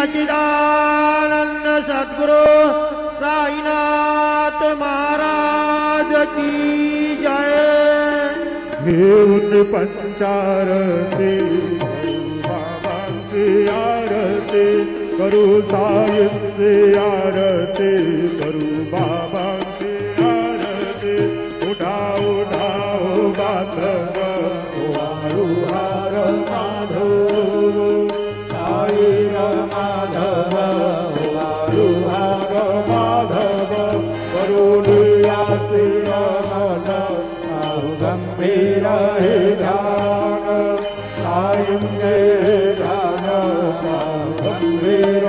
सच्चिदानंद सद्गुरु साईनाथ महाराज की जय। हे उन पंचारती बाबा की आरती करू, साईं से आरती करू, बाबा की आरती। उठाओ उठाओ बातव हार माधव साई माधव हार माधव करुणियासी गंभीर ध्यान साईं ध्यान गंभीर